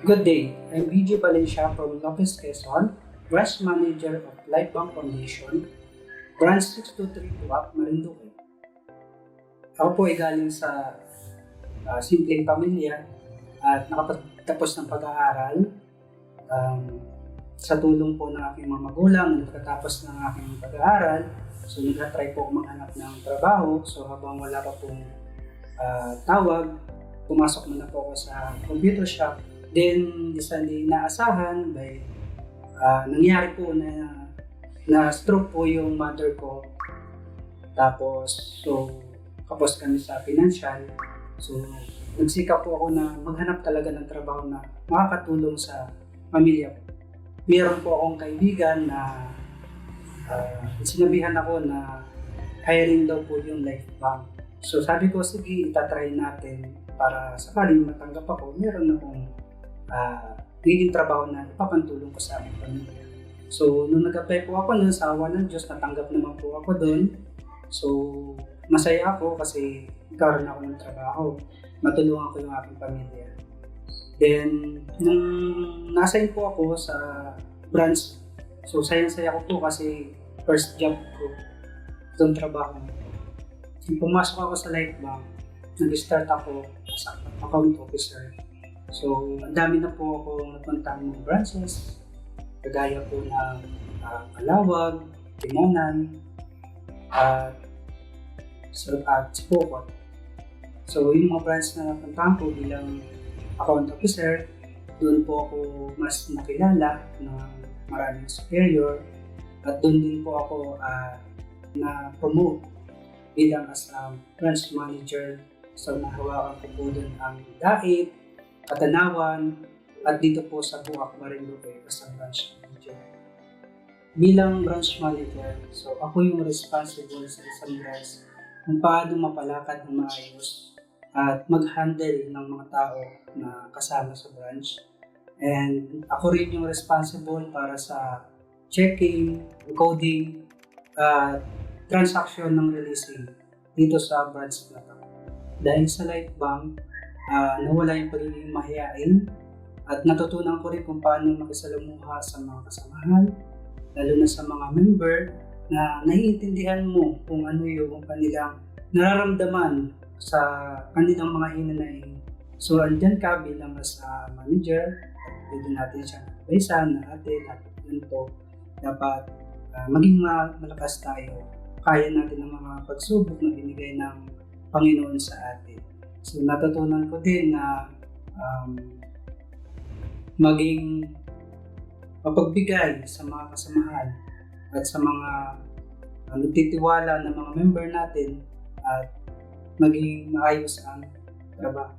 Good day, I'm BJ Valencia from Lopez Quezon, Branch Manager of Lifebank Foundation, Branch 623 Tuwak, Marinduque. Ako po ay galing sa simpleng pamilya at nakapagtapos ng pag-aaral. Sa tulong po ng aking mga magulang, nagkatapos ng aking pag-aaral, so nag-try po maghanap ng trabaho. So habang wala pa pong tawag, pumasok muna po ako sa computer shop. Then, isang di inaasahan, nangyari po na stroke po yung mother ko. Tapos, kapos kami sa financial. So, nagsikap po ako na maghanap talaga ng trabaho na makakatulong sa pamilya ko. Meron po akong kaibigan na sinabihan ako na hiring daw po yung Lifebank. So, sabi ko, sige, itatry natin para sakaling matanggap ako, meron akong naging trabaho na ipapantulong ko sa aming pamilya. So, nung nag-apply po ako nun, sa awa ng Diyos, natanggap naman po ako doon. So, masaya ako kasi nagkaroon ako ng trabaho. Matulungan ko yung aking pamilya. Then, nung na-assign po ako sa branch, so sayang-saya ko po kasi first job ko itong trabaho. Nung pumasok ako sa Lifebank, nag-start ako as account officer. So, ang dami na po akong napuntang mga branches, kagaya po ng Calawag, Timonan, at Sipocot. So, yung mga branch na napuntahan ko bilang account officer, doon po ako mas nakilala ng maraming superior at doon din po ako na-promote bilang as branch manager. So, nahawakan ko po doon ang DAIT, Katanawan, at dito po sa Buwak, Marinduque as branch manager. Bilang branch manager, so ako yung responsible sa isang branch kung paano mapalakad ng maayos at mag-handle ng mga tao na kasama sa branch. And ako rin yung responsible para sa checking, coding, at transaction ng releasing dito sa branch na to. Dahil sa Lifebank, nawala yung pagiging mahiyain at natutunan ko rin kung paano makisalamuha sa mga kasamahan, lalo na sa mga member na naiintindihan mo kung ano yung kanilang nararamdaman sa kanilang mga hinanaing. So, andyan ka bilang as manager at pwede natin siyang advisean na dapat ganito, dapat maging malakas tayo. Kaya natin ang mga pagsubok na binigay ng Panginoon sa atin. So, natutunan ko din na maging mapagbigay sa mga kasamahan at sa mga nagtitiwala ng mga member natin at maging maayos ang trabaho.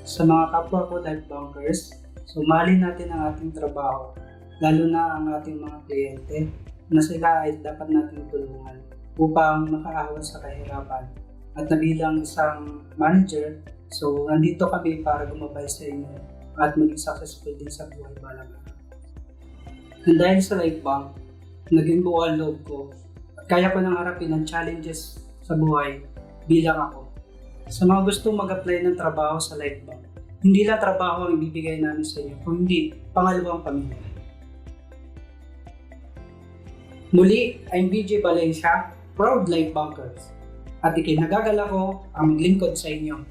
Sa mga kapwa ko Lifebankers, so mahalin natin ang ating trabaho, lalo na ang ating mga kliyente na sila ay dapat natin tulungan upang makaawas sa kahirapan. At na bilang isang manager, so nandito kami para gumabay sa inyo at maging successful din sa buhay balang araw. And dahil sa Lifebank, naging buo ang loob ko at kaya ko nang harapin ang challenges sa buhay bilang ako. Sa mga gustong mag-apply ng trabaho sa Lifebank, hindi lang trabaho ang ibibigay namin sa inyo, kundi pangalawang pamilya. Muli, I'm BJ Valencia, proud Lifebankers. At ikinagagal ako ang maglingkod sa inyo.